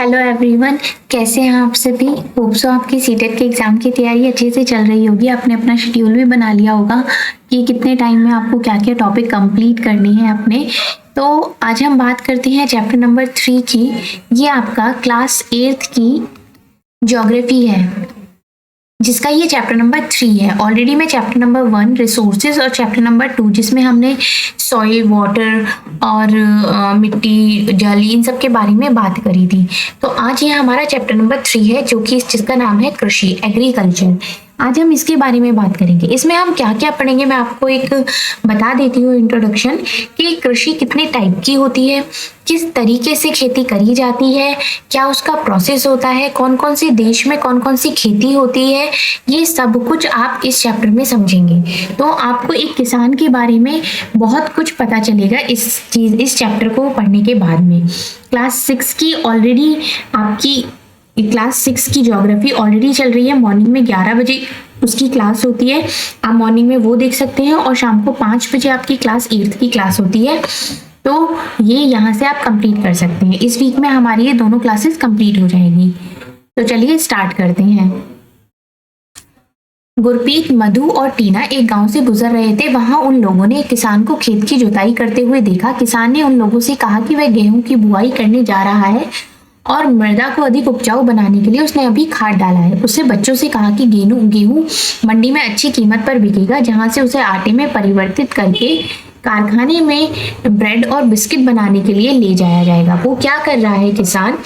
Hello everyone, कैसे हैं आप सभी। होप सो आपकी सीटेट के एग्जाम की तैयारी अच्छे से चल रही होगी। आपने अपना शेड्यूल भी बना लिया होगा कि कितने टाइम में आपको क्या क्या टॉपिक कंप्लीट करने हैं अपने। तो आज हम बात करते हैं चैप्टर नंबर 3 की। ये आपका क्लास 8th की ज्योग्राफी है, जिसका ये चैप्टर नंबर 3 है। ऑलरेडी मैं चैप्टर नंबर 1 रिसोर्सेज और चैप्टर नंबर 2 जिसमें हमने सॉइल, वाटर और मिट्टी, जल, इन सब के बारे में बात करी थी। तो आज ये हमारा चैप्टर नंबर 3 है, जो कि जिसका नाम है कृषि, एग्रीकल्चर। आज हम इसके बारे में बात करेंगे। इसमें हम क्या क्या पढ़ेंगे, मैं आपको एक बता देती हूँ इंट्रोडक्शन कि कृषि कितने टाइप की होती है, किस तरीके से खेती करी जाती है, क्या उसका प्रोसेस होता है, कौन कौन से देश में कौन कौन सी खेती होती है, ये सब कुछ आप इस चैप्टर में समझेंगे। तो आपको एक किसान के बारे में बहुत कुछ पता चलेगा इस चैप्टर को पढ़ने के बाद में। क्लास 6 की ऑलरेडी आपकी क्लास 6 की ज्योग्राफी ऑलरेडी चल रही है। मॉर्निंग में 11 बजे उसकी क्लास होती है, आप मॉर्निंग में वो देख सकते हैं, और शाम को 5 बजे आपकी क्लास 8th की क्लास होती है। तो ये यहाँ से आप कंप्लीट कर सकते हैं। इस वीक में हमारी ये दोनों क्लासेस कंप्लीट हो जाएगी। तो चलिए स्टार्ट करते हैं। गुरप्रीत, मधु और टीना एक गांव से गुजर रहे थे। वहां उन लोगों ने एक किसान को खेत की जुताई करते हुए देखा। किसान ने उन लोगों से कहा कि वह गेहूं की बुआई करने जा रहा है और मृदा को अधिक उपजाऊ बनाने के लिए उसने अभी खाद डाला है। उसने बच्चों से कहा कि गेहूं मंडी में अच्छी कीमत पर बिकेगा, जहां से उसे आटे में परिवर्तित करके कारखाने में ब्रेड और बिस्किट बनाने के लिए ले जाया जाएगा। वो क्या कर रहा है किसान,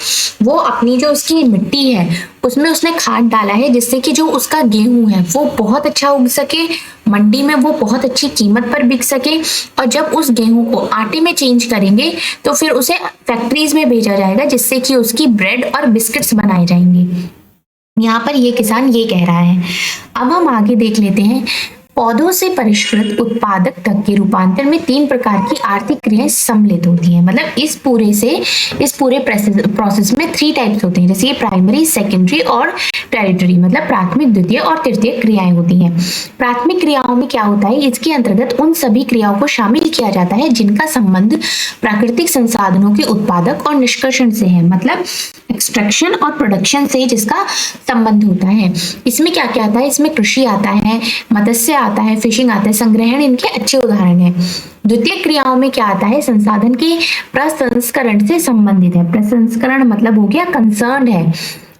वो अपनी जो उसकी मिट्टी है उसमें उसने खाद डाला है, जिससे कि जो उसका गेहूं है वो बहुत अच्छा उग सके, मंडी में वो बहुत अच्छी कीमत पर बिक सके। और जब उस गेहूं को आटे में चेंज करेंगे तो फिर उसे फैक्ट्रीज में भेजा जाएगा, जिससे कि उसकी ब्रेड और बिस्किट्स बनाए जाएंगे। यहाँ पर ये किसान ये कह रहा है। अब हम आगे देख लेते हैं। पौधों से परिष्कृत उत्पादक तक के रूपांतर में 3 प्रकार की आर्थिक क्रियाएं सम्मिलित होती हैं। मतलब इस पूरे प्रोसेस में 3 टाइप्स होते हैं, जैसे ये प्राइमरी, सेकेंडरी और टेरिटरी, मतलब प्राथमिक, द्वितीय और तृतीय क्रियाएं होती हैं। प्राथमिक क्रियाओं में क्या होता है, इसके अंतर्गत उन सभी क्रियाओं को शामिल किया जाता है जिनका संबंध प्राकृतिक संसाधनों के उत्पादक और निष्कर्षण से है, मतलब एक्सट्रैक्शन और प्रोडक्शन से जिसका संबंध होता है। इसमें क्या क्या आता है, इसमें कृषि आता है, मत्स्य आता है, फिशिंग आता है, संग्रहण इनके अच्छे उदाहरण हैं। द्वितीय क्रियाओं में क्या आता है, संसाधन के प्रसंस्करण से संबंधित है। प्रसंस्करण मतलब हो गया कंसर्न है।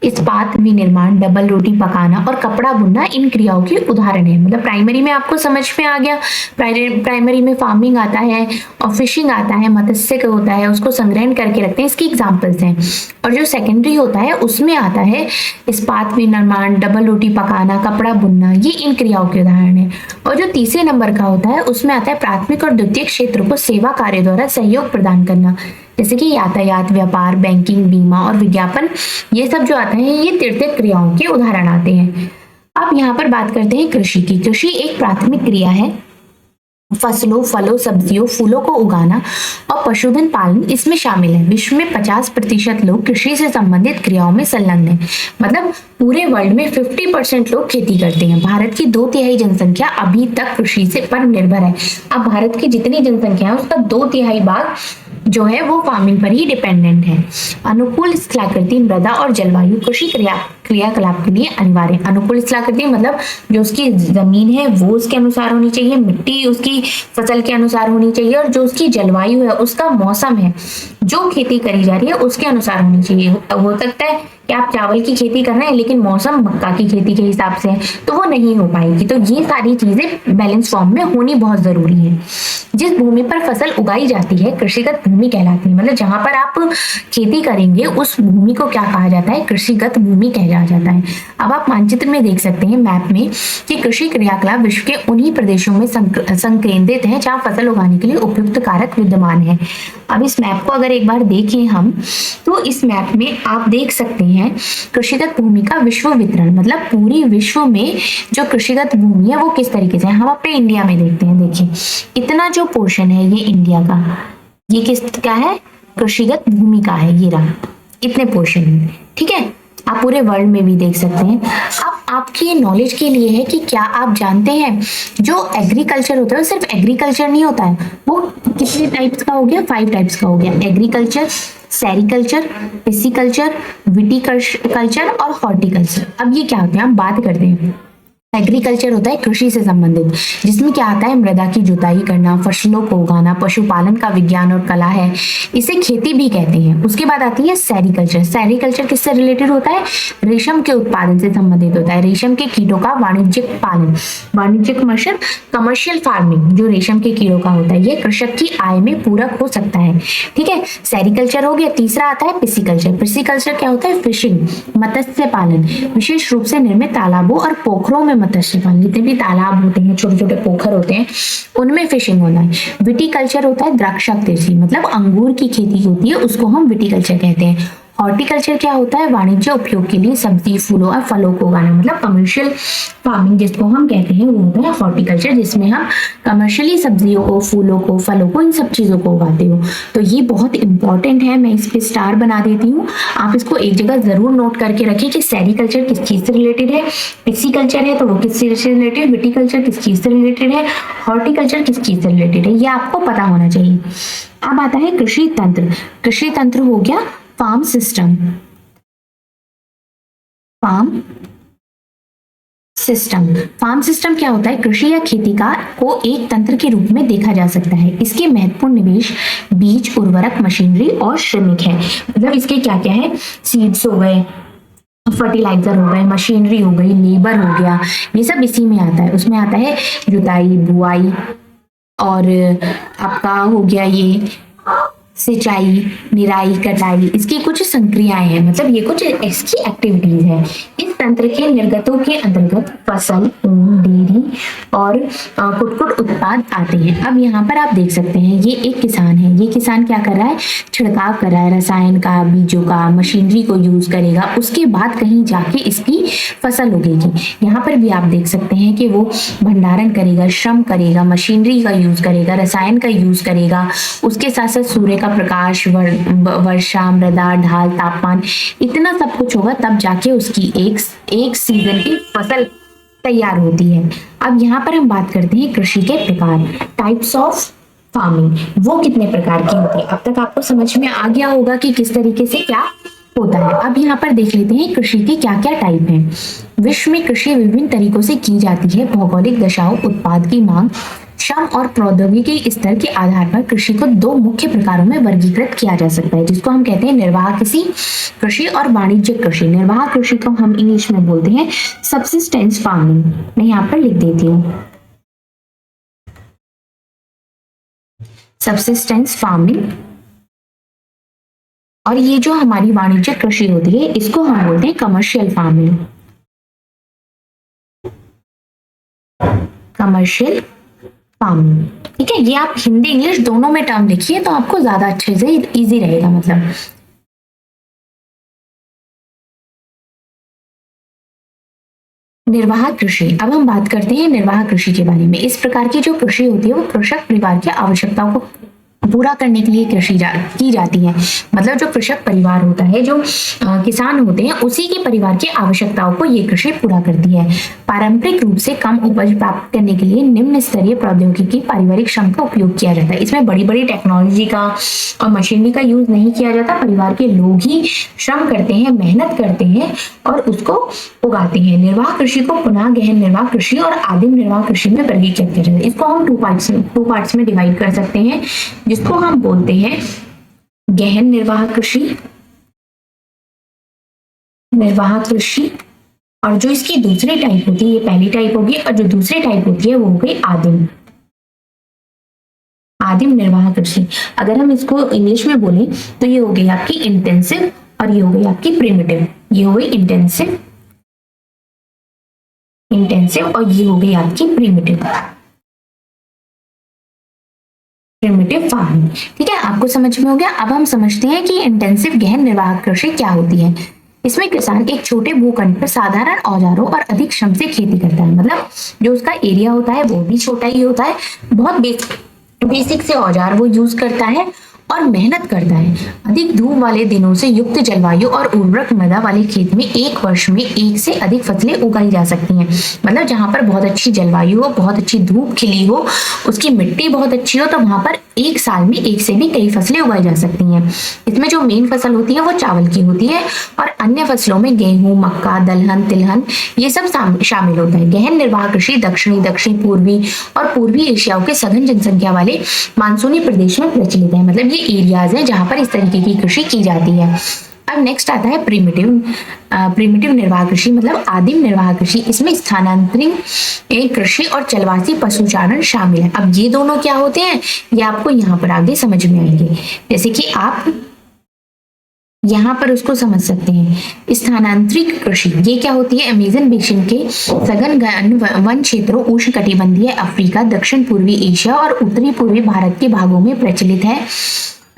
इस्पात विनिर्माण, डबल रोटी पकाना और कपड़ा बुनना इन क्रियाओं के उदाहरण है। मतलब प्राइमरी में आपको समझ में आ गया, प्राइमरी में फार्मिंग आता है और फिशिंग आता है, मत्स्य का होता है, उसको संग्रहण करके रखते हैं, इसकी एग्जांपल्स हैं। और जो सेकेंडरी होता है उसमें आता है इस्पात विनिर्माण, डबल रोटी पकाना, कपड़ा बुनना, ये इन क्रियाओं के उदाहरण है। और जो तीसरे नंबर का होता है उसमें आता है प्राथमिक और द्वितीय क्षेत्र को सेवा कार्य द्वारा सहयोग प्रदान करना, जैसे कि यातायात, व्यापार, बैंकिंग, बीमा और विज्ञापन, ये सब जो आते हैं ये तृतीय क्रियाओं के उदाहरण आते हैं। अब यहाँ पर बात करते हैं कृषि की। कृषि एक प्राथमिक क्रिया है। फसलों, फलों, सब्जियों, फूलों को उगाना और पशुधन पालन इसमें शामिल है। विश्व में 50% लोग कृषि से संबंधित क्रियाओं में संलग्न हैं। मतलब पूरे वर्ल्ड में 50% लोग खेती करते हैं। भारत की 2/3 जनसंख्या अभी तक कृषि से पर निर्भर है। अब भारत की जितनी जनसंख्या है उसका 2/3 भाग जो है वो फार्मिंग पर ही डिपेंडेंट है। अनुकूल स्थलाकृति, मृदा और जलवायु कृषि क्रियाकलाप के लिए अनिवार्य है। अनुकूल स्थलाकृति मतलब जो उसकी जमीन है वो उसके अनुसार होनी चाहिए, मिट्टी उसकी फसल के अनुसार होनी चाहिए, और जो उसकी जलवायु है, उसका मौसम है, जो खेती करी जा रही है उसके अनुसार होनी चाहिए। हो सकता है कि आप चावल की खेती कर रहे हैं लेकिन मौसम मक्का की खेती के हिसाब से है, तो वो नहीं हो पाएगी। तो ये सारी चीजें बैलेंस फॉर्म में होनी बहुत जरूरी है। जिस भूमि पर फसल उगाई जाती है कृषिगत भूमि कहलाती है। मतलब जहां पर आप खेती करेंगे उस भूमि को क्या कहा जाता है, कृषिगत भूमि कहा जाता है। अब आप मानचित्र में देख सकते हैं मैप में कि कृषि क्रियाकलाप विश्व के उन्हीं प्रदेशों में संकेंद्रित है जहां फसल उगाने के लिए उपयुक्त कारक विद्यमान है। अब इस मैप को अगर एक बार देखें हम, तो इस मैप में आप देख सकते हैं कृषिगत भूमि का विश्व वितरण, मतलब पूरी विश्व में जो कृषिगत भूमि है वो किस तरीके से है। हम अपने इंडिया में देखते हैं, देखिए इतना जो पोर्शन है ये इंडिया का, ये किसका है, कृषिगत भूमि का है, ये रहा इतने पोर्शन में, ठीक है। आप पूरे वर्ल्ड में भी देख सकते हैं। अब आपकी नॉलेज के लिए है कि क्या आप जानते हैं जो एग्रीकल्चर होता है वो सिर्फ एग्रीकल्चर नहीं होता है, वो कितने टाइप्स का हो गया, 5 टाइप्स का हो गया। एग्रीकल्चर, सेरिकल्चर, पिसिकल्चर, विटिकल्चर और हॉर्टिकल्चर। अब ये क्या होते हैं, हम बात करते हैं। एग्रीकल्चर होता है कृषि से संबंधित, जिसमें क्या आता है, मृदा की जुताई करना, फसलों को उगाना, पशुपालन का विज्ञान और कला है, इसे खेती भी कहते हैं। उसके बाद आती है सेरिकल्चर। सेरिकल्चर किससे रिलेटेड होता है, रेशम के उत्पादन से संबंधित होता है, रेशम के कीटों का वाणिज्यिक पालन, वाणिज्यिक मतलब कमर्शियल फार्मिंग जो रेशम के कीड़ों का होता है, ये कृषक की आय में पूरक हो सकता है। ठीक है, सेरिकल्चर हो गया। तीसरा आता है पिसिकल्चर। पिसिकल्चर क्या होता है, फिशिंग, मत्स्य पालन, विशेष रूप से निर्मित तालाबों और पोखरों में मत्स्य पालन, जितने भी तालाब होते हैं, छोटे छोटे पोखर होते हैं, उनमें फिशिंग होना है। विटिकल्चर होता है द्राक्षाकृषि, मतलब अंगूर की खेती होती है, उसको हम विटिकल्चर कहते हैं। हॉर्टिकल्चर क्या होता है, वाणिज्य उपयोग के लिए सब्जी, फूलों और फलों को उगाना, मतलब कमर्शियल फार्मिंग जिसको हम कहते हैं वो होता है हॉर्टिकल्चर, जिसमें हम कमर्शियली सब्जियों को, फूलों को, फलों को, इन सब चीजों को उगाते हो। तो ये बहुत इंपॉर्टेंट है, मैं इस पे स्टार बना देती हूँ, आप इसको एक जगह जरूर नोट करके रखें कि सेरिकल्चर किस चीज से रिलेटेड है, पिसिकल्चर है तो वो किस चीज से रिलेटेड, विटिकल्चर किस चीज से रिलेटेड है, हॉर्टिकल्चर किस चीज से रिलेटेड है, ये आपको पता होना चाहिए। अब आता है कृषि तंत्र। कृषि तंत्र हो गया farm system. Farm system, farm system क्या होता है, कृषि या खेती का को एक तंत्र के रूप में देखा जा सकता है। इसके महत्वपूर्ण निवेश बीज, उर्वरक, मशीनरी और श्रमिक है। मतलब इसके क्या क्या है, सीड्स हो गए, फर्टिलाइजर हो गए, मशीनरी हो गई, लेबर हो गया, ये सब इसी में आता है। उसमें आता है जुताई, बुआई और आपका हो गया ये सिंचाई, निराई, कटाई, इसकी कुछ संक्रियाएं हैं, मतलब ये कुछ इसकी एक्टिविटीज है। इस तंत्र के निर्गतों के अंतर्गत फसल, ऊन, डेयरी और कुटकुट उत्पाद आते हैं। अब यहाँ पर आप देख सकते हैं, ये एक किसान है, ये किसान क्या कर रहा है, छिड़काव कर रहा है रसायन का, बीजों का, मशीनरी को यूज करेगा, उसके बाद कहीं जाके इसकी फसल उगेगी। यहाँ पर भी आप देख सकते हैं कि वो भंडारण करेगा, श्रम करेगा, मशीनरी का यूज करेगा, रसायन का यूज करेगा, उसके साथ साथ सूर्य का प्रकाश, वर्षा, मृदा, ढाल, तापमान, इतना सब कुछ होगा, तब जाके उसकी एक सीजन की फसल तैयार होती है। अब यहाँ पर हम बात करते हैं कृषि के प्रकार, टाइप्स ऑफ फार्मिंग, वो कितने प्रकार की होती है। अब तक आपको समझ में आ गया होगा कि किस तरीके से क्या होता है। अब यहाँ पर देख लेते हैं कृषि के क्या क्या टाइप हैं। विश्व में कृषि विभिन्न तरीकों से की जाती है। भौगोलिक दशाओं, उत्पाद की मांग, श्रम और प्रौद्योगिकी स्तर के आधार पर कृषि को दो मुख्य प्रकारों में वर्गीकृत किया जा सकता है, जिसको हम कहते हैं निर्वाह कृषि और वाणिज्यिक कृषि। निर्वाह कृषि को हम इंग्लिश में बोलते हैं सब्सिस्टेंस फार्मिंग। मैं यहाँ पर लिख देती हूँ सब्सिस्टेंस फार्मिंग। और ये जो हमारी वाणिज्यिक कृषि होती है, इसको हम बोलते हैं कमर्शियल फार्मिंग। कमर्शियल फार्मिंग, ठीक है। ये आप हिंदी इंग्लिश दोनों में टर्म लिखिए तो आपको ज्यादा अच्छे से इजी रहेगा। मतलब निर्वाह कृषि, अब हम बात करते हैं निर्वाह कृषि के बारे में। इस प्रकार की जो कृषि होती है वो कृषक परिवार की आवश्यकताओं को पूरा करने के लिए की जाती है। मतलब जो कृषक परिवार होता है, जो किसान होते हैं, उसी के परिवार की आवश्यकताओं को ये कृषि पूरा करती है। पारंपरिक रूप से कम उपज प्राप्त करने के लिए निम्न स्तरीय प्रौद्योगिकी, पारिवारिक श्रम का उपयोग किया जाता है। इसमें बड़ी बड़ी टेक्नोलॉजी का और मशीनरी का यूज नहीं किया जाता। परिवार के लोग ही श्रम करते हैं, मेहनत करते हैं और उसको उगाते हैं। निर्वाह कृषि को पुनः गहन निर्वाह कृषि और आदिम निर्वाह कृषि में वर्गीकृत किया जाता है। इसको हम टू पार्ट्स में डिवाइड कर सकते हैं, जिसको हम बोलते हैं गहन निर्वाह कृषि, और जो इसकी दूसरी टाइप होती है, ये पहली टाइप होगी, और जो दूसरी टाइप होती है वो हो गई आदिम निर्वाह कृषि। अगर हम इसको इंग्लिश में बोले तो ये हो गई आपकी इंटेंसिव और ये हो गई आपकी प्रिमिटिव। ये हो गई इंटेंसिव और ये हो गई आपकी प्रिमिटिव फार्मिंग। ठीक है, आपको समझ में हो गया। अब हम समझते हैं कि इंटेंसिव गहन निर्वाह कृषि क्या होती है। इसमें किसान एक छोटे भूखंड पर साधारण औजारों और अधिक श्रम से खेती करता है। मतलब जो उसका एरिया होता है वो भी छोटा ही होता है, बहुत बेसिक से औजार वो यूज करता है और मेहनत करता है। अधिक धूप वाले दिनों से युक्त जलवायु और उर्वरक मृदा वाले खेत में एक वर्ष में एक से अधिक फसलें उगाई जा सकती हैं। मतलब जहाँ पर बहुत अच्छी जलवायु हो, बहुत अच्छी धूप खिली हो, उसकी मिट्टी बहुत अच्छी हो, तो वहां पर एक साल में एक से भी कई फसलें उगाई जा सकती हैं। इसमें जो मेन फसल होती है वो चावल की होती है और अन्य फसलों में गेहूं, मक्का, दलहन, तिलहन ये सब शामिल होता है। गहन निर्वाह कृषि दक्षिणी, दक्षिण पूर्वी और पूर्वी एशिया के सघन जनसंख्या वाले मानसूनी प्रदेश में प्रचलित है। मतलब ये एरियाज हैं जहां पर इस तरीके की कृषि की जाती है। अब नेक्स्ट आता है प्रिमिटिव निर्वाह कृषि, मतलब आदिम निर्वाह कृषि। इसमें स्थानांतरित कृषि और चलवासी पशुचारण शामिल है। अब ये दोनों क्या होते हैं ये आपको यहाँ पर आगे समझ में आएंगे। जैसे कि आप यहाँ पर उसको समझ सकते हैं। स्थानांतरित कृषि ये क्या होती है? अमेजन बेसिन के सघन वन क्षेत्रों, उष्ण कटिबंधीय अफ्रीका, दक्षिण पूर्वी एशिया और उत्तरी पूर्वी भारत के भागों में प्रचलित है।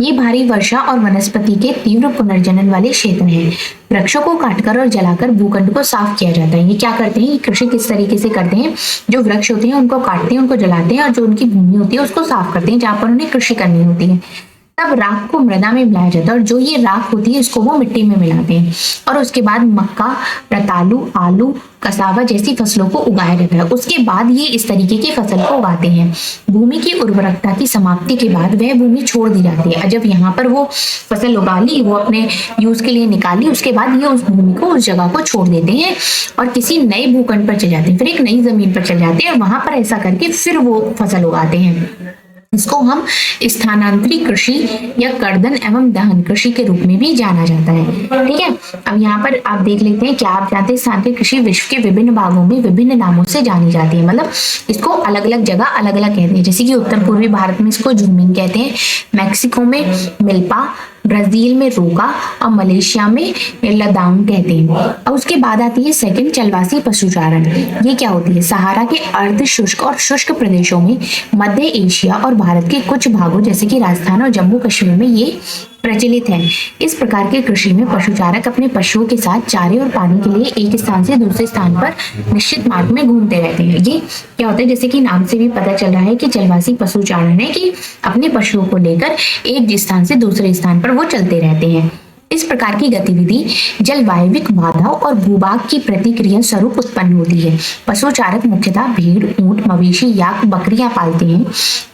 ये भारी वर्षा और वनस्पति के तीव्र पुनर्जनन वाले क्षेत्र हैं। वृक्षों को काटकर और जलाकर भूखंड को साफ किया जाता है। ये क्या करते हैं? ये कृषि किस तरीके से करते हैं? जो वृक्ष होते हैं उनको काटते हैं, उनको जलाते हैं और जो उनकी भूमि होती है उसको साफ करते हैं जहाँ पर उन्हें कृषि करनी होती है। तब राख को मृदा में मिलाया जाता है और जो ये राख होती है इसको वो मिट्टी में मिलाते हैं और उसके बाद मक्का, रतालू, आलू, कसावा जैसी फसलों को उगाया जाता है। उसके बाद ये इस तरीके की फसल को उगाते हैं। भूमि की उर्वरकता की समाप्ति के बाद वह भूमि छोड़ दी जाती है। जब यहाँ पर वो फसल उगा ली, वो अपने यूज के लिए निकाली, उसके बाद ये उस भूमि को, उस जगह को छोड़ देते हैं और किसी नए भूखंड पर चले जाते हैं, फिर एक नई जमीन पर चले जाते हैं और वहां पर ऐसा करके फिर वो फसल उगाते हैं। इसको हम स्थानांतरित कृषि या कर्दन एवं दहन कृषि के रूप में भी जाना जाता है। ठीक है, अब यहाँ पर आप देख लेते हैं। क्या आप जानते हैं स्थानांतरित कृषि विश्व के विभिन्न भागों में विभिन्न नामों से जानी जाती है। मतलब इसको अलग अलग जगह अलग अलग कहते हैं। जैसे कि उत्तर पूर्वी भारत में इसको झूमिंग कहते हैं, मैक्सिको में मिल्पा, ब्राजील में रोका और मलेशिया में लदाउन कहते हैं। और उसके बाद आती है सेकंड, चलवासी पशुचारण। ये क्या होती है? सहारा के अर्ध शुष्क और शुष्क प्रदेशों में, मध्य एशिया और भारत के कुछ भागों जैसे कि राजस्थान और जम्मू कश्मीर में ये प्रचलित है। इस प्रकार के कृषि में पशुचारक अपने पशुओं के साथ चारे और पानी के लिए एक स्थान से दूसरे स्थान पर निश्चित मार्ग में घूमते रहते हैं। ये क्या होता है? जैसे कि नाम से भी पता चल रहा है कि चलवासी पशुचारण है कि अपने पशुओं को लेकर एक स्थान से दूसरे स्थान पर वो चलते रहते हैं। इस प्रकार की गतिविधि जलवायविक बाधाओं और भूभाग की प्रतिक्रिया स्वरूप उत्पन्न होती है। पशुचारक मुख्यतः भेड़, ऊंट, मवेशी, याक, बकरियां पालते हैं।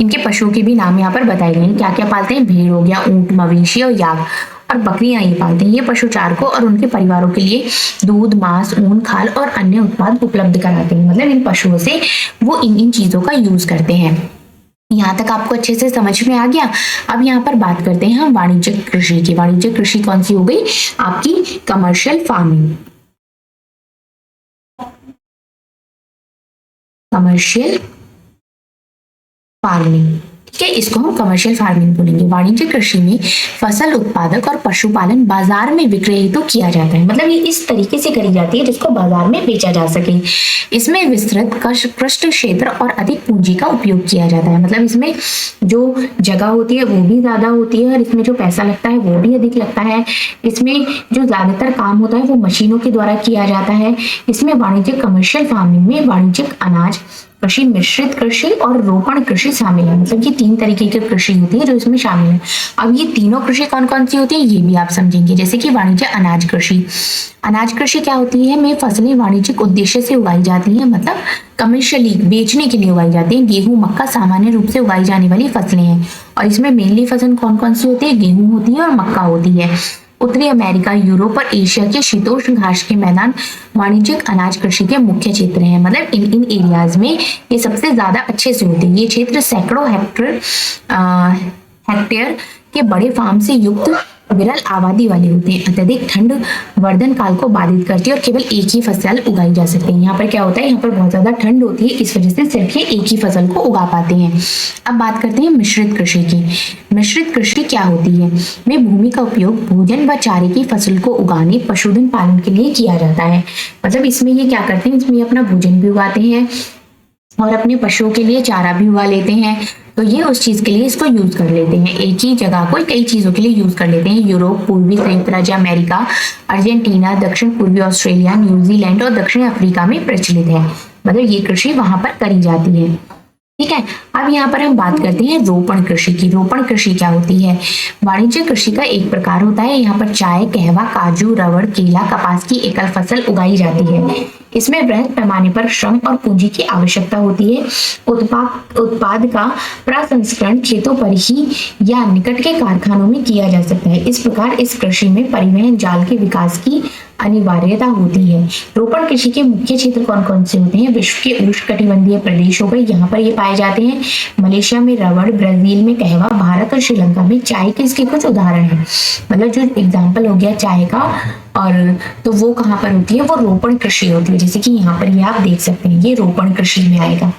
इनके पशुओं के भी नाम यहाँ पर बताए गए हैं। क्या क्या पालते हैं? भेड़ हो गया, ऊंट, मवेशी और याक और बकरियां ये पालते हैं। ये पशुचारकों और उनके परिवारों के लिए दूध, मांस, ऊन, खाल और अन्य उत्पाद उपलब्ध कराते हैं। मतलब इन पशुओं से वो इन चीजों का यूज करते हैं। यहाँ तक आपको अच्छे से समझ में आ गया। अब यहाँ पर बात करते हैं हम वाणिज्यिक कृषि की। वाणिज्यिक कृषि कौन सी हो गई? आपकी कमर्शियल फार्मिंग। कमर्शियल फार्मिंग, ठीक है, इसको हम कमर्शियल फार्मिंग बोलेंगे। वाणिज्यिक कृषि में फसल उत्पादक और पशुपालन बाजार में विक्रय हेतु किया जाता है। मतलब ये इस तरीके से करी जाती है जिसको बाजार में बेचा जा सके। इसमें विस्तृत कृषि क्षेत्र और अधिक पूंजी का उपयोग किया जाता है। मतलब इसमें जो जगह होती है वो भी ज्यादा होती है और इसमें जो पैसा लगता है वो भी अधिक लगता है। इसमें जो ज्यादातर काम होता है वो मशीनों के द्वारा किया जाता है। इसमें वाणिज्यिक कमर्शियल फार्मिंग में वाणिज्यिक अनाज कृषि, मिश्रित कृषि और रोपण कृषि शामिल है। मतलब ये 3 तरीके की कृषि होती है जो इसमें शामिल है। अब ये तीनों कृषि कौन कौन सी होती है ये भी आप समझेंगे। जैसे कि वाणिज्य अनाज कृषि। अनाज कृषि क्या होती है? में फसलें वाणिज्यिक उद्देश्य से उगाई जाती है, मतलब कमर्शियली बेचने के लिए उगाई जाती है। गेहूं, मक्का सामान्य रूप से उगाई जाने वाली फसलें हैं और इसमें मेनली फसल कौन कौन सी होती है? गेहूं होती है और मक्का होती है। उत्तरी अमेरिका, यूरोप और एशिया के शीतोष्ण घास के मैदान वाणिज्यिक अनाज कृषि के मुख्य क्षेत्र हैं। मतलब इन एरियाज में ये सबसे ज्यादा अच्छे से होते हैं। ये क्षेत्र सैकड़ों हेक्टेयर के बड़े फार्म से युक्त विरल आबादी वाले होते हैं। अत्यधिक ठंड वर्धन काल को बाधित करती है और केवल एक ही फसल उगाई जा सकती है। यहाँ पर क्या होता है? यहाँ पर बहुत ज्यादा ठंड होती है, इस वजह से सिर्फ ये एक ही फसल को उगा पाते हैं। अब बात करते हैं मिश्रित कृषि की। मिश्रित कृषि क्या होती है? में भूमि का उपयोग भोजन व चारे की फसल को उगाने, पशुधन पालन के लिए किया जाता है। मतलब इसमें ये क्या करते हैं? इसमें अपना भोजन भी उगाते हैं और अपने पशुओं के लिए चारा भी उगा लेते हैं। तो ये उस चीज के लिए इसको यूज कर लेते हैं। एक ही जगह को कई चीजों के लिए यूज कर लेते हैं। यूरोप, पूर्वी संयुक्त राज्य अमेरिका, अर्जेंटीना, दक्षिण पूर्वी ऑस्ट्रेलिया, न्यूजीलैंड और दक्षिण अफ्रीका में प्रचलित है। मतलब ये कृषि वहां पर करी जाती है। ठीक है। अब यहाँ पर हम बात करते हैं रोपण कृषि की। रोपण कृषि क्या होती है? वाणिज्य कृषि का एक प्रकार होता है। यहाँ पर चाय, कहवा, काजू, रबड़, केला, कपास की एकल फसल उगाई जाती है। इसमें बृहद पैमाने पर श्रम और पूंजी की आवश्यकता होती है। उत्पाद का प्रसंस्करण खेतों पर ही या निकट के कारखानों में किया जा सकता है। इस प्रकार इस कृषि में परिवहन जाल के विकास की अनिवार्यता होती है। रोपण कृषि के मुख्य क्षेत्र कौन कौन से होते हैं? विश्व के उष्णकटिबंधीय प्रदेश हो गए, यहाँ पर ये पाए जाते हैं। मलेशिया में रबड़, ब्राजील में कहवा, भारत और श्रीलंका में चाय के इसके कुछ उदाहरण हैं। मतलब जो एग्जाम्पल हो गया चाय का, और तो वो कहाँ पर होती है? वो रोपण कृषि होती है। जैसे कि यहाँ पर ये आप देख सकते हैं, ये रोपण कृषि में आएगा।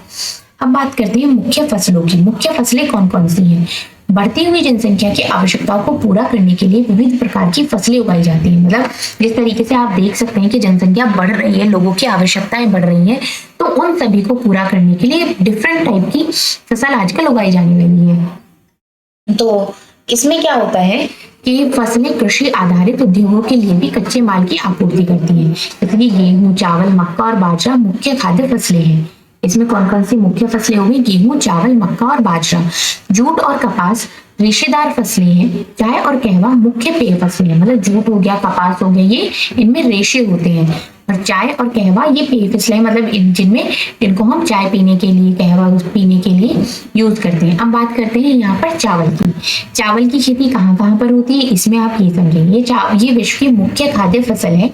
अब बात करते हैं मुख्य फसलों की। मुख्य फसलें कौन कौन सी हैं? बढ़ती हुई जनसंख्या की आवश्यकताओं को पूरा करने के लिए विविध प्रकार की फसलें उगाई जाती हैं। मतलब जिस तरीके से आप देख सकते हैं कि जनसंख्या बढ़ रही है, लोगों की आवश्यकताएं बढ़ रही हैं, तो उन सभी को पूरा करने के लिए डिफरेंट टाइप की फसल आजकल उगाई जाने लगी है। तो इसमें क्या होता है कि फसलें कृषि आधारित उद्योगों के लिए भी कच्चे माल की आपूर्ति करती हैं। जैसे कि गेहूं, चावल, मक्का और बाजरा मुख्य खाद्य फसलें हैं। इसमें कौन कौन सी मुख्य फसलें होंगी? गेहूं, चावल, मक्का और बाजरा। जूट और कपास रेशेदार फसलें हैं। चाय और कहवा मुख्य पेय फसलें हैं। मतलब जूट हो गया, कपास हो गया, ये इनमें रेशे होते हैं। और चाय और कहवा ये पेय फसलें, मतलब जिनमें जिनको हम चाय पीने के लिए, कहवा पीने के लिए यूज करते हैं। अब बात करते हैं यहाँ पर चावल की। चावल की खेती कहाँ कहाँ पर होती है? इसमें आप ये समझेंगे, ये विश्व की मुख्य खाद्य फसल है।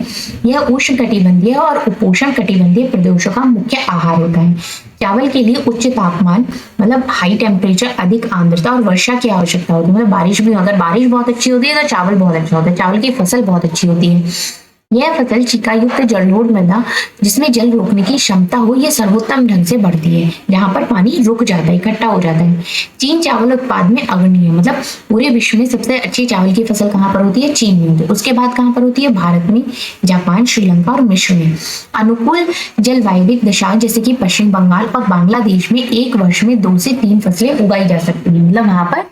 यह उष्ण कटिबंधीय और उपोष्ण कटिबंधीय प्रदेशों का मुख्य आहार होता है। चावल के लिए उच्च तापमान, मतलब हाई टेम्परेचर, अधिक आर्द्रता और वर्षा की आवश्यकता होती है। मतलब बारिश भी, अगर बारिश बहुत अच्छी होती है तो चावल बहुत अच्छा होता है। चावल की फसल बहुत अच्छी होती है। यह फसल चिकायुक्त जलोढ़ मृदा जिसमें जल रोकने की क्षमता हो, यह सर्वोत्तम ढंग से बढ़ती है। जहां पर पानी रुक जाता है, इकट्ठा हो जाता है। चीन चावल उत्पाद में अग्रणी है। मतलब पूरे विश्व में सबसे अच्छी चावल की फसल कहाँ पर होती है? चीन में होती है। उसके बाद कहाँ पर होती है? भारत में, जापान, श्रीलंका और मिस्र में। अनुकूल जलवायु दशा जैसे कि पश्चिम बंगाल और बांग्लादेश में एक वर्ष में 2 से 3 फसलें उगाई जा सकती है। मतलब वहां पर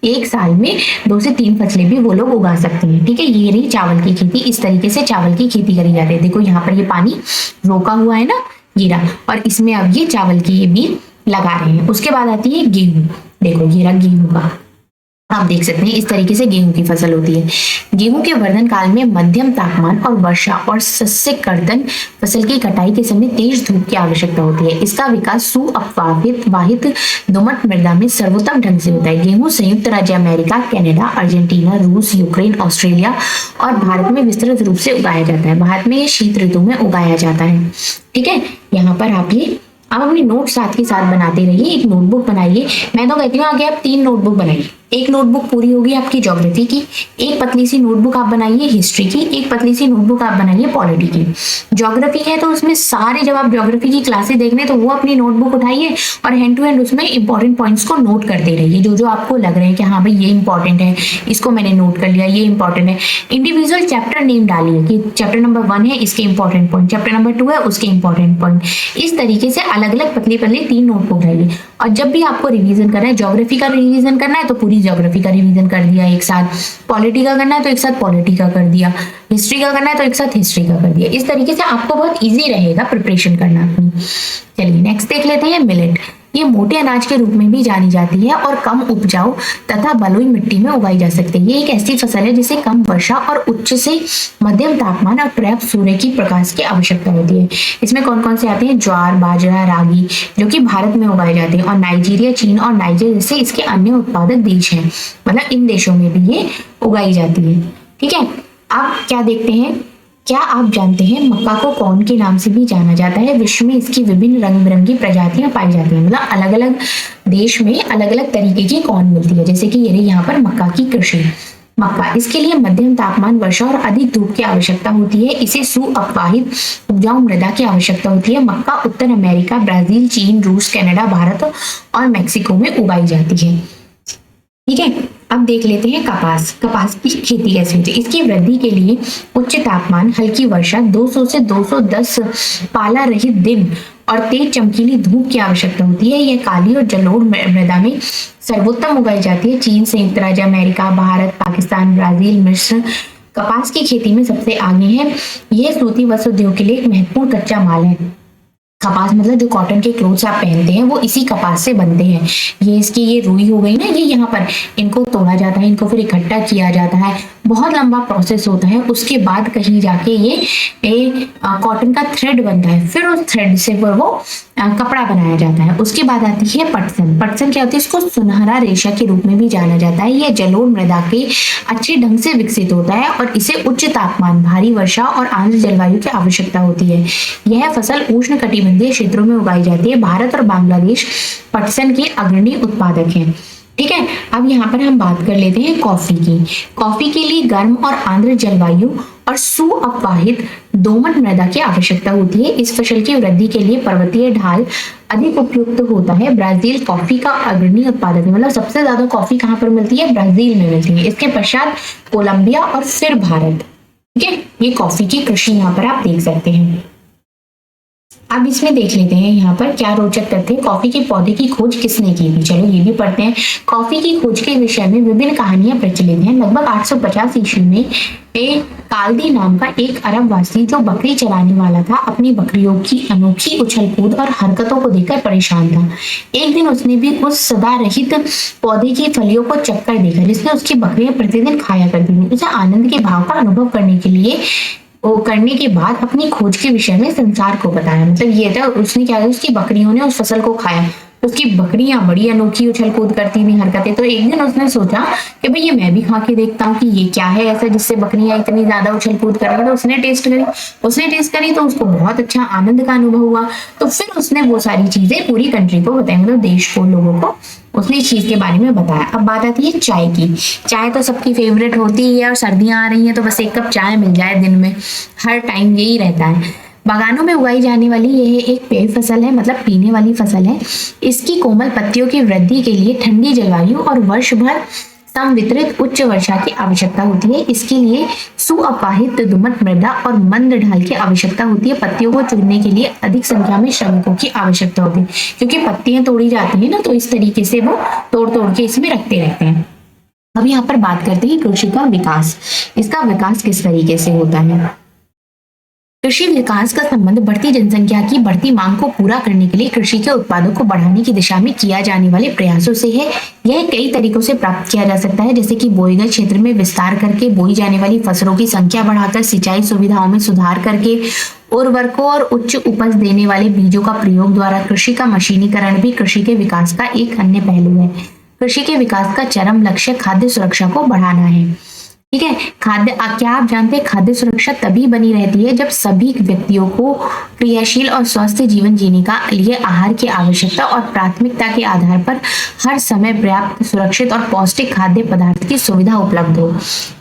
एक साल में 2 से 3 फसलें भी वो लोग उगा सकते हैं। ठीक है, ये रही चावल की खेती। इस तरीके से चावल की खेती करी जाती है। देखो यहाँ पर ये पानी रोका हुआ है ना, ये रहा, और इसमें अब ये चावल की ये बीज लगा रहे हैं। उसके बाद आती है गेहूं। देखो ये रहा गेहूं का, आप देख सकते हैं इस तरीके से गेहूं की फसल होती है। गेहूं के वर्धन काल में मध्यम तापमान और वर्षा और सस्य कर्तन, फसल की कटाई के समय तेज धूप की आवश्यकता होती है। इसका विकास सुअपवाहित वाहित दोमट मृदा में सर्वोत्तम ढंग से होता है। गेहूं संयुक्त राज्य अमेरिका, कनाडा, अर्जेंटीना, रूस, यूक्रेन, ऑस्ट्रेलिया और भारत में विस्तृत रूप से उगाया जाता है। भारत में ये शीत ऋतु में उगाया जाता है। ठीक है, यहाँ पर आप ये आप अपनी नोट साथ के साथ बनाते रहिए। एक नोटबुक बनाइए। मैं तो कहती हूँ आगे आप 3 नोटबुक बनाइए। एक नोटबुक पूरी होगी आपकी ज्योग्राफी की, एक पतली सी नोटबुक आप बनाइए हिस्ट्री की, एक पतली सी नोटबुक आप बनाइए पॉलिटी की। ज्योग्राफी है तो उसमें सारे, जब आप ज्योग्राफी की क्लासेस देखने तो वो अपनी नोटबुक उठाइए और हैंड टू हैंड उसमें इंपॉर्टेंट पॉइंट्स को नोट करते रहिए। जो जो आपको लग रहे हैं कि हाँ भाई ये इंपॉर्टेंट है, इसको मैंने नोट कर लिया, ये इंपॉर्टेंट है। इंडिविजुअल चैप्टर नेम डालिए कि चैप्टर नंबर 1 है, इसके इंपॉर्टेंट पॉइंट, चैप्टर नंबर 2 है, उसके इंपॉर्टेंट पॉइंट। इस तरीके से अलग अलग पतली पतली 3 नोटबुक डालिए। और जब भी आपको रिवीजन करना है, ज्योग्राफी का रिवीजन करना है तो पूरी ज्योग्राफी का रिवीजन कर दिया एक साथ, पॉलिटी का करना है तो एक साथ पॉलिटी का कर दिया, हिस्ट्री का करना है तो एक साथ हिस्ट्री का कर दिया। इस तरीके से आपको बहुत इजी रहेगा प्रिपरेशन करना अपनी। चलिए नेक्स्ट देख लेते हैं मिलेट। ये मोटे अनाज के रूप में भी जानी जाती है और कम उपजाऊ तथा बलुई मिट्टी में उगाई जा सकती है। ये एक ऐसी फसल है जिसे कम वर्षा और उच्च से मध्यम तापमान और पर्याप्त सूर्य की प्रकाश की आवश्यकता होती है। इसमें कौन कौन से आते हैं? ज्वार, बाजरा, रागी, जो कि भारत में उगाए जाते हैं, और नाइजीरिया, चीन और नाइजर जैसे इसके अन्य उत्पादक देश हैं। मतलब इन देशों में भी ये उगाई जाती है। ठीक है, अब क्या देखते हैं, क्या आप जानते हैं मक्का को कौन के नाम से भी जाना जाता है? विश्व में इसकी विभिन्न रंग बिरंगी प्रजातियां पाई जाती हैं। मतलब अलग अलग देश में अलग अलग तरीके की कौन मिलती है। जैसे कि ये यहाँ पर मक्का की कृषि। मक्का, इसके लिए मध्यम तापमान, वर्षा और अधिक धूप की आवश्यकता होती है। इसे सुअपवाहित उपजाऊ मृदा की आवश्यकता होती है। मक्का उत्तर अमेरिका, ब्राजील, चीन, रूस, कनाडा, भारत और मेक्सिको में उगाई जाती है। ठीक है, अब देख लेते हैं कपास। कपास की खेती कैसे होती है? इसकी वृद्धि के लिए उच्च तापमान, हल्की वर्षा, 200 से 210 पाला रहित दिन और तेज चमकीली धूप की आवश्यकता होती है। यह काली और जलोढ़ मृदा में सर्वोत्तम उगाई जाती है। चीन, संयुक्त राज्य अमेरिका, भारत, पाकिस्तान, ब्राजील, मिस्र कपास की खेती में सबसे आगे है। यह सूती वस्त्र उद्योग के लिए एक महत्वपूर्ण कच्चा माल है। कपास मतलब जो कॉटन के क्लोथ्स आप पहनते हैं वो इसी कपास से बनते हैं। ये रुई हो गई ना, ये यहाँ पर इनको तोड़ा जाता है, इनको फिर इकट्ठा किया जाता है, बहुत लंबा प्रोसेस होता है। उसके बाद कहीं जाके ये कॉटन का थ्रेड बनता है, फिर उस थ्रेड से वो कपड़ा बनाया जाता है। उसके बाद आती है पटसन। पटसन क्या होती है, इसको सुनहरा रेशा के रूप में भी जाना जाता है। यह जलोढ़ मृदा के अच्छे ढंग से विकसित होता है और इसे उच्च तापमान, भारी वर्षा और आर्द्र जलवायु की आवश्यकता होती है। यह फसल उष्ण कटिबंधीय क्षेत्रों में उगाई जाती है। भारत और बांग्लादेश पटसन के अग्रणी उत्पादक हैं। ठीक है, अब यहाँ पर हम बात कर लेते हैं कॉफी की। कॉफी के लिए गर्म और आर्द्र जलवायु और सुअपवाहित दोमट मृदा की आवश्यकता होती है। इस फसल की वृद्धि के लिए पर्वतीय ढाल अधिक उपयुक्त होता है। ब्राजील कॉफी का अग्रणी उत्पादक है, मतलब सबसे ज्यादा कॉफी कहाँ पर मिलती है, ब्राजील में मिलती है। इसके पश्चात कोलंबिया और फिर भारत। ठीक है, ये कॉफी की कृषि यहाँ पर आप देख सकते हैं। अब इसमें देख लेते हैं यहाँ पर क्या रोचक तथ्य। कॉफी के पौधे की खोज किसने की थी, चलो ये भी पढ़ते हैं। कॉफी की खोज के विषय में विभिन्न कहानियां प्रचलित हैं। लगभग 850 ईस्वी में काल्दी नाम का एक अरबवासी जो बकरी चराने वाला था, अपनी बकरियों की अनोखी उछल कूद और हरकतों को देखकर परेशान था। एक दिन उसने भी उस सदा रहित पौधे की फलियों को चक्कर देखा जिसने उसकी बकरियां प्रतिदिन खाया करती थी। उसे आनंद के भाव का अनुभव करने के बाद अपनी खोज के विषय में संसार को बताया। मतलब ये था, उसने क्या किया, उसकी बकरियों ने उस फसल को खाया, उसकी बकरियां बड़ी अनोखी उछल कूद करती थी, हरकतें। तो एक दिन उसने सोचा कि भाई ये मैं भी खा के देखता हूँ कि ये क्या है ऐसा जिससे बकरियां इतनी ज्यादा उछल कूद कर रही हैं। तो उसने टेस्ट करी तो उसको बहुत अच्छा आनंद का अनुभव हुआ। तो फिर उसने वो सारी चीजें पूरी कंट्री को बताई, मतलब देश को, लोगों को उसने इस चीज के बारे में बताया। अब बात आती है चाय की। चाय तो सबकी फेवरेट होती है और सर्दियां आ रही हैं तो बस एक कप चाय मिल जाए दिन में, हर टाइम यही रहता है। बागानों में उगाई जाने वाली यह एक पेय फसल है, मतलब पीने वाली फसल है। इसकी कोमल पत्तियों की वृद्धि के लिए ठंडी जलवायु और वर्ष भर समवितरित उच्च वर्षा की आवश्यकता होती है। इसके लिए सुअपवाहित दोमट मृदा और मंद ढाल की आवश्यकता होती है। पत्तियों को चुनने के लिए अधिक संख्या में श्रमिकों की आवश्यकता होती है, क्योंकि पत्तियां तोड़ी जाती है ना, तो इस तरीके से वो तोड़ तोड़ के इसमें रखते रहते हैं। अब यहाँ पर बात करते हैं कृषि का विकास। इसका विकास किस तरीके से होता है। कृषि विकास का संबंध बढ़ती जनसंख्या की बढ़ती मांग को पूरा करने के लिए कृषि के उत्पादों को बढ़ाने की दिशा में किया जाने वाले प्रयासों से है। यह कई तरीकों से प्राप्त किया जा सकता है, जैसे कि बोए गए क्षेत्र में विस्तार करके, बोई जाने वाली फसलों की संख्या बढ़ाकर, सिंचाई सुविधाओं में सुधार करके, उर्वरकों और उच्च उपज देने वाले बीजों का प्रयोग द्वारा। कृषि का मशीनीकरण भी कृषि के विकास का एक अन्य पहलू है। कृषि के विकास का चरम लक्ष्य खाद्य सुरक्षा को बढ़ाना है। ठीक है, क्या आप जानते हैं खाद्य सुरक्षा तभी बनी रहती है जब सभी व्यक्तियों को क्रियाशील और स्वस्थ जीवन जीने का लिए आहार की आवश्यकता और प्राथमिकता के आधार पर हर समय पर्याप्त, सुरक्षित और पौष्टिक खाद्य पदार्थ की सुविधा उपलब्ध हो।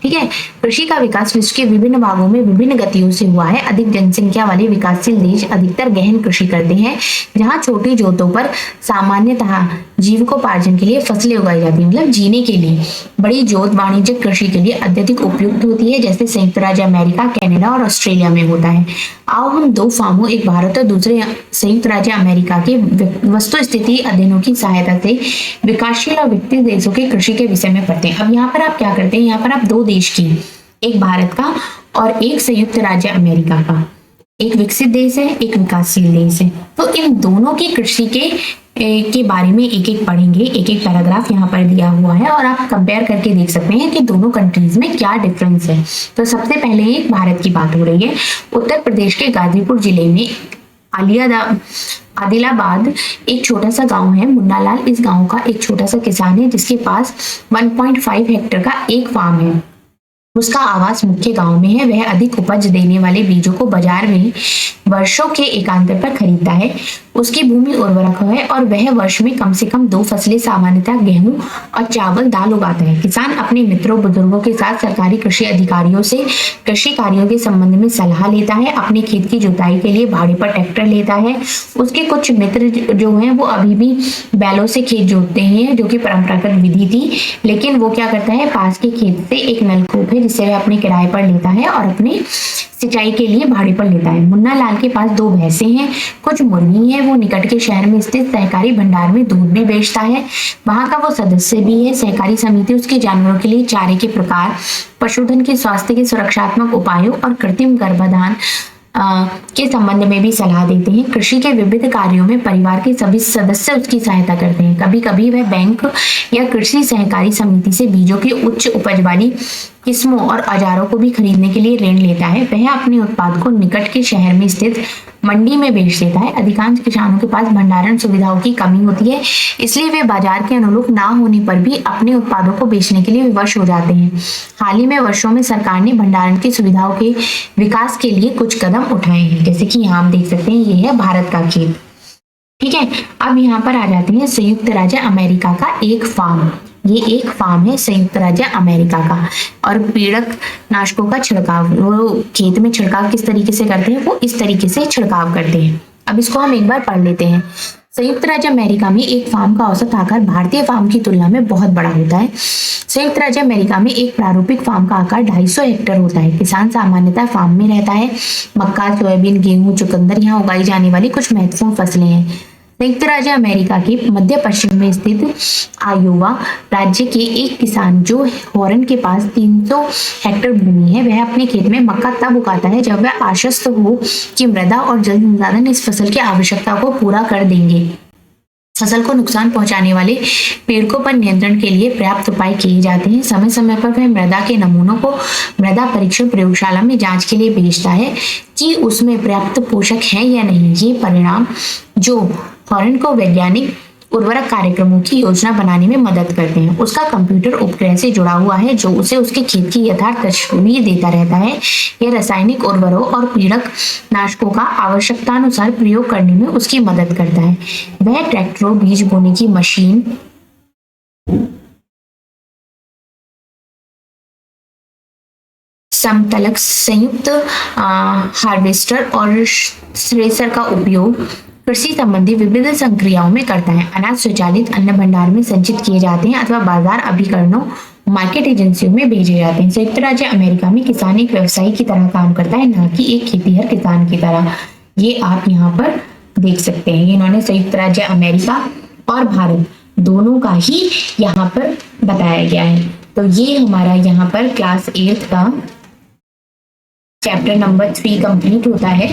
ठीक है, कृषि का विकास विश्व के विभिन्न भागों में विभिन्न गतियों से हुआ है। अधिक जनसंख्या वाले विकासशील देश अधिकतर गहन कृषि करते हैं, जहाँ छोटी जोतों पर सामान्यतः जीविकोपार्जन के लिए फसलें उगाई जाती हैं, मतलब जीने के लिए। बड़ी जोत वाणिज्यिक कृषि के लिए अत्यधिक उपयुक्त होती है, जैसे संयुक्त राज्य अमेरिका, कनाडा और ऑस्ट्रेलिया में होता है। आओ हम दो फार्मों, एक भारत और दूसरे संयुक्त राज्य अमेरिका के वस्तु स्थिति अध्ययनों की सहायता से विकासशील और विकसित देशों के कृषि के विषय में पढ़ते हैं। अब यहाँ पर आप क्या करते हैं, यहाँ पर आप दो देश की, एक भारत का और एक संयुक्त राज्य अमेरिका का, एक विकसित देश है, एक विकासशील देश है, तो इन दोनों की कृषि के बारे में एक एक पढ़ेंगे। एक एक पैराग्राफ यहाँ पर दिया हुआ है और आप कंपेयर करके देख सकते हैं कि दोनों कंट्रीज में क्या डिफरेंस है। तो सबसे पहले एक भारत की बात हो रही है। उत्तर प्रदेश के गाजीपुर जिले में आदिलाबाद एक छोटा सा गांव है, मुन्नालाल इस गांव का एक छोटा सा किसान है जिसके पास 1.5 हेक्टेयर का एक फार्म है। उसका आवास मुख्य गांव में है। वह अधिक उपज देने वाले बीजों को बाजार में वर्षों के एकांतर पर खरीदता है। उसकी भूमि उर्वरक है और वह वर्ष में कम से कम 2 फसलें, सामान्यतः गेहूं और चावल दाल उगाता है। किसान अपने मित्रों बुजुर्गों के साथ सरकारी कृषि अधिकारियों से कृषि कार्यों के संबंध में सलाह लेता है। अपने खेत की जुताई के लिए भाड़े पर ट्रैक्टर लेता है। उसके कुछ मित्र जो हैं वो अभी भी बैलों से खेत जोतते हैं, जो कि परंपरागत विधि थी, लेकिन वो क्या करता है, पास के खेत से एक नलकूप है जिसे वह अपने किराए पर लेता है और अपने सिंचाई के लिए भाड़े पर लेता है। मुन्ना लाल के पास 2 भैंसें हैं, कुछ मुर्गी हैं। वो निकट के शहर में स्थित सहकारी भंडार में दूध भी बेचता है। वहां का वो सदस्य भी है। सहकारी समिति उसके जानवरों के लिए चारे के प्रकार, पशुधन के स्वास्थ्य के सुरक्षात्मक उपायों और कृत्रिम गर्भाधान के संबंध में भी सलाह देते हैं। कृषि के विविध कार्यों में परिवार के सभी सदस्य उसकी सहायता करते हैं। कभी कभी वह बैंक या कृषि सहकारी समिति से बीजों की उच्च उपज वाली किस्मों और औजारों को भी खरीदने के लिए ऋण लेता है। वह अपने उत्पाद को निकट के शहर में स्थित मंडी में बेच देता है। अधिकांश किसानों के पास भंडारण सुविधाओं की कमी होती है, इसलिए वे बाजार के अनुरूप ना होने पर भी अपने उत्पादों को बेचने के लिए विवश हो जाते हैं। हाल ही में वर्षों में सरकार ने भंडारण की सुविधाओं के विकास के लिए कुछ कदम उठाए हैं, जैसे कि यहाँ आप देख सकते हैं, ये है भारत का खेत। ठीक है, अब यहाँ पर आ जाते हैं संयुक्त राज्य अमेरिका का एक फार्म। ये एक फार्म है संयुक्त राज्य अमेरिका का, और पीड़क नाशकों का छिड़काव, वो खेत में छिड़काव किस तरीके से करते हैं, वो इस तरीके से छिड़काव करते हैं। अब इसको हम एक बार पढ़ लेते हैं। संयुक्त राज्य अमेरिका में एक फार्म का औसत आकार भारतीय फार्म की तुलना में बहुत बड़ा होता है। संयुक्त राज्य अमेरिका में एक प्रारूपिक फार्म का आकार 250 हेक्टेयर होता है। किसान सामान्यतः फार्म में रहता है। मक्का, सोयाबीन, गेहूं, चुकंदर यहाँ उगाई जाने वाली कुछ महत्वपूर्ण फसलें हैं। संयुक्त राज्य अमेरिका के मध्य पश्चिम में स्थित आयोवा राज्य के एक किसान जो हॉर्न के पास 300 हेक्टेयर भूमि है, वह अपने खेत में मक्का तब उगाता है जब वह आश्वस्त हो कि मृदा और जल संसाधन इस फसल की आवश्यकता को पूरा कर देंगे। फसल को नुकसान पहुंचाने वाले पेड़ों पर नियंत्रण के लिए पर्याप्त उपाय किए जाते हैं। समय समय पर वह मृदा के नमूनों को मृदा परीक्षण प्रयोगशाला में जांच के लिए भेजता है कि उसमें पर्याप्त पोषक है या नहीं। ये परिणाम जो हॉर्न को वैज्ञानिक उर्वरक कार्यक्रमों की योजना बनाने में मदद करते हैं। उसका कंप्यूटर उपग्रह से जुड़ा हुआ है जो उसे उसके खेत की यथार्थ तस्वीर देता रहता है। यह रासायनिक उर्वरकों और पीड़क नाशकों का आवश्यकतानुसार प्रयोग करने में उसकी मदद करता है। वह ट्रैक्टरों, बीज बोने की मशीन, समतलक, संयुक्त हार्वेस्टर और थ्रेसर का उपयोग कृषि संबंधी विविध संक्रियाओं में करता है। अनाज स्वचालित अन्न भंडार में संचित किए जाते हैं अथवा बाजार अभिकरणों, मार्केट एजेंसियों में भेजे जाते हैं। संयुक्त राज्य अमेरिका में किसान एक व्यवसायी की तरह काम करता है, न कि एक खेतीहर किसान की तरह। ये आप यहाँ पर देख सकते हैं। इन्होंने संयुक्त राज्य अमेरिका और भारत दोनों का ही यहाँ पर बताया गया है। तो ये हमारा यहाँ पर क्लास 8 का चैप्टर नंबर 3 कंप्लीट होता है।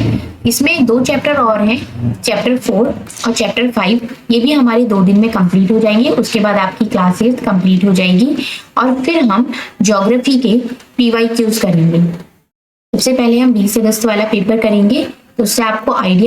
इसमें 2 चैप्टर और हैं, चैप्टर 4 और चैप्टर 5। ये भी हमारे 2 दिन में कंप्लीट हो जाएंगे। उसके बाद आपकी क्लास 8 कंप्लीट हो जाएगी और फिर हम ज्योग्राफी के PYQs करेंगे। सबसे पहले हम 20 अगस्त वाला पेपर करेंगे, तो उससे आपको आइडिया